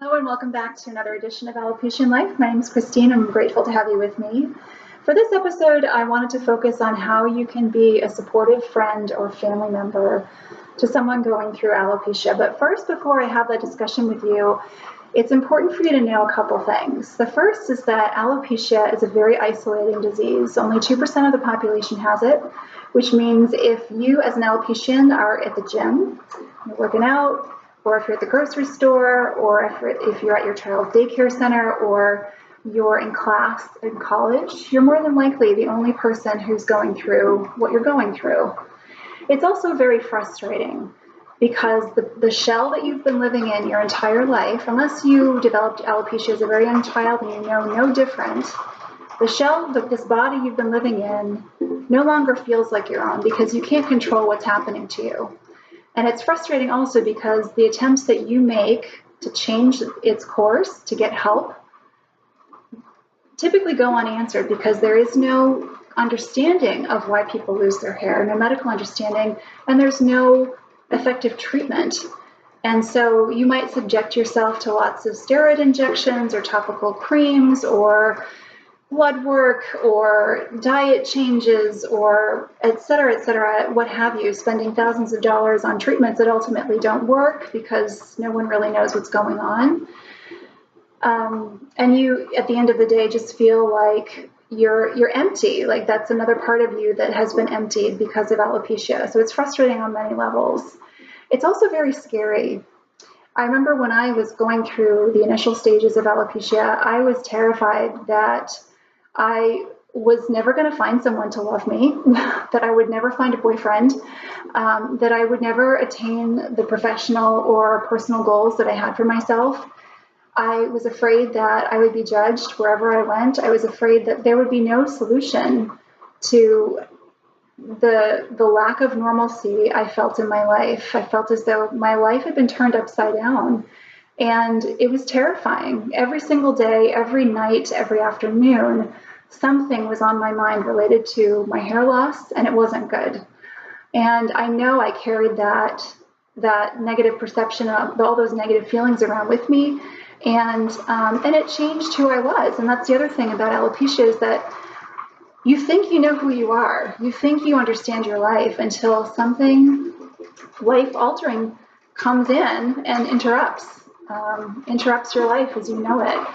Hello and welcome back to another edition of Alopecia in Life. My name is Christine. I'm grateful to have you with me. For this episode, I wanted to focus on how you can be a supportive friend or family member to someone going through alopecia. But first, before I have that discussion with you, it's important for you to know a couple things. The first is that alopecia is a very isolating disease. Only 2% of the population has it, which means if you as an alopecian are at the gym, you're working out, or if you're at the grocery store, or if you're at your child's daycare center, or you're in class in college, you're more than likely the only person who's going through what you're going through. It's also very frustrating because the shell that you've been living in your entire life, unless you developed alopecia as a very young child and you know no different, the shell that this body you've been living in no longer feels like your own because you can't control what's happening to you. And it's frustrating also because the attempts that you make to change its course, to get help, typically go unanswered because there is no understanding of why people lose their hair, no medical understanding, and there's no effective treatment. And so you might subject yourself to lots of steroid injections or topical creams or blood work or diet changes or et cetera, what have you, spending thousands of dollars on treatments that ultimately don't work because no one really knows what's going on. And you, at the end of the day, just feel like you're empty. Like that's another part of you that has been emptied because of alopecia. So it's frustrating on many levels. It's also very scary. I remember when I was going through the initial stages of alopecia, I was terrified that I was never going to find someone to love me, that I would never find a boyfriend, that I would never attain the professional or personal goals that I had for myself. I was afraid that I would be judged wherever I went. I was afraid that there would be no solution to the lack of normalcy I felt in my life. I felt as though my life had been turned upside down. And it was terrifying. Every single day, every night, every afternoon, something was on my mind related to my hair loss, and it wasn't good. And I know I carried that negative perception of all those negative feelings around with me, and it changed who I was. And that's the other thing about alopecia is that you think you know who you are. You think you understand your life until something life-altering comes in and interrupts your life as you know it.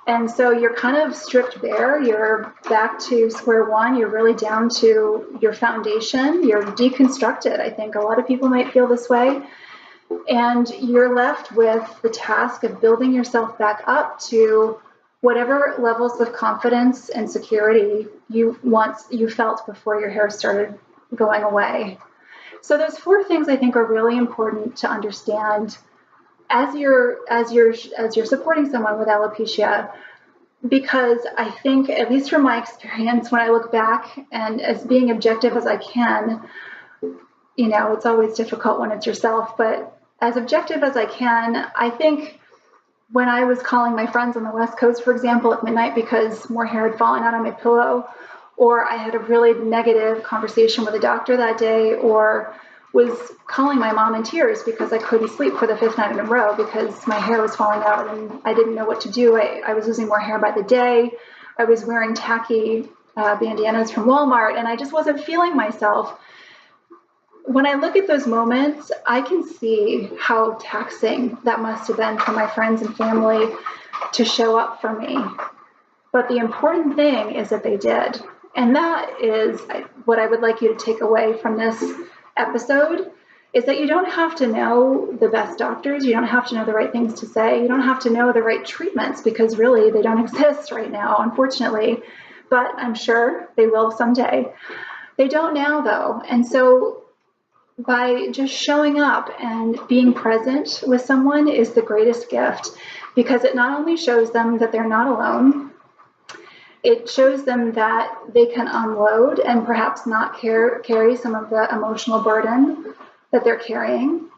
And so you're kind of stripped bare. You're back to square one. You're really down to your foundation. You're deconstructed. I think a lot of people might feel this way. And you're left with the task of building yourself back up to whatever levels of confidence and security you felt before your hair started going away. So those four things I think are really important to understand as you're supporting someone with alopecia, because I think, at least from my experience, when I look back and as being objective as I can, it's always difficult when it's yourself, but as objective as I can, I think when I was calling my friends on the West Coast, for example, at midnight because more hair had fallen out on my pillow, or I had a really negative conversation with a doctor that day, or was calling my mom in tears because I couldn't sleep for the 5th night in a row because my hair was falling out and I didn't know what to do. I was losing more hair by the day. I was wearing tacky bandanas from Walmart and I just wasn't feeling myself. When I look at those moments, I can see how taxing that must have been for my friends and family to show up for me. But the important thing is that they did. And that is what I would like you to take away from this episode, is that you don't have to know the best doctors. You don't have to know the right things to say. You don't have to know the right treatments because really they don't exist right now, unfortunately, but I'm sure they will someday. They don't now though. And so by just showing up and being present with someone is the greatest gift, because it not only shows them that they're not alone, it shows them that they can unload and perhaps not carry some of the emotional burden that they're carrying.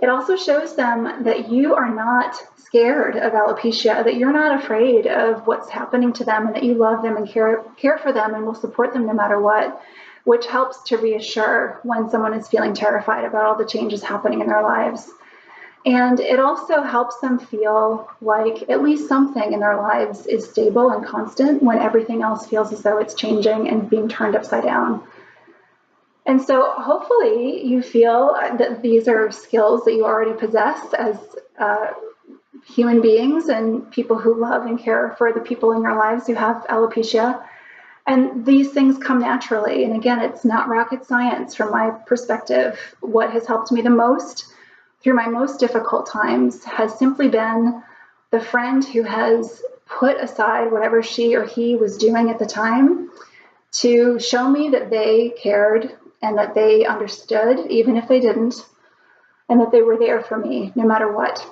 It also shows them that you are not scared of alopecia, that you're not afraid of what's happening to them, and that you love them and care for them and will support them no matter what, which helps to reassure when someone is feeling terrified about all the changes happening in their lives. And it also helps them feel like at least something in their lives is stable and constant when everything else feels as though it's changing and being turned upside down. And so hopefully you feel that these are skills that you already possess as human beings and people who love and care for the people in your lives who have alopecia. And these things come naturally. And again, it's not rocket science from my perspective. What has helped me the most through my most difficult times has simply been the friend who has put aside whatever she or he was doing at the time to show me that they cared and that they understood, even if they didn't, and that they were there for me no matter what.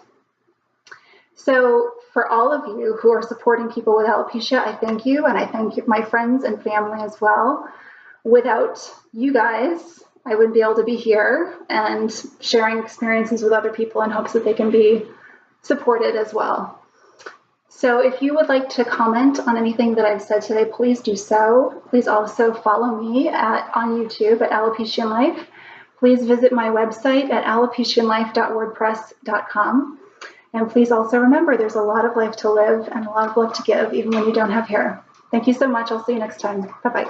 So for all of you who are supporting people with alopecia, I thank you, and I thank my friends and family as well. Without you guys, I wouldn't be able to be here and sharing experiences with other people in hopes that they can be supported as well. So if you would like to comment on anything that I've said today, please do so. Please also follow me on YouTube at Alopecia Life. Please visit my website at alopecianlife.wordpress.com. And please also remember, there's a lot of life to live and a lot of love to give, even when you don't have hair. Thank you so much. I'll see you next time. Bye-bye.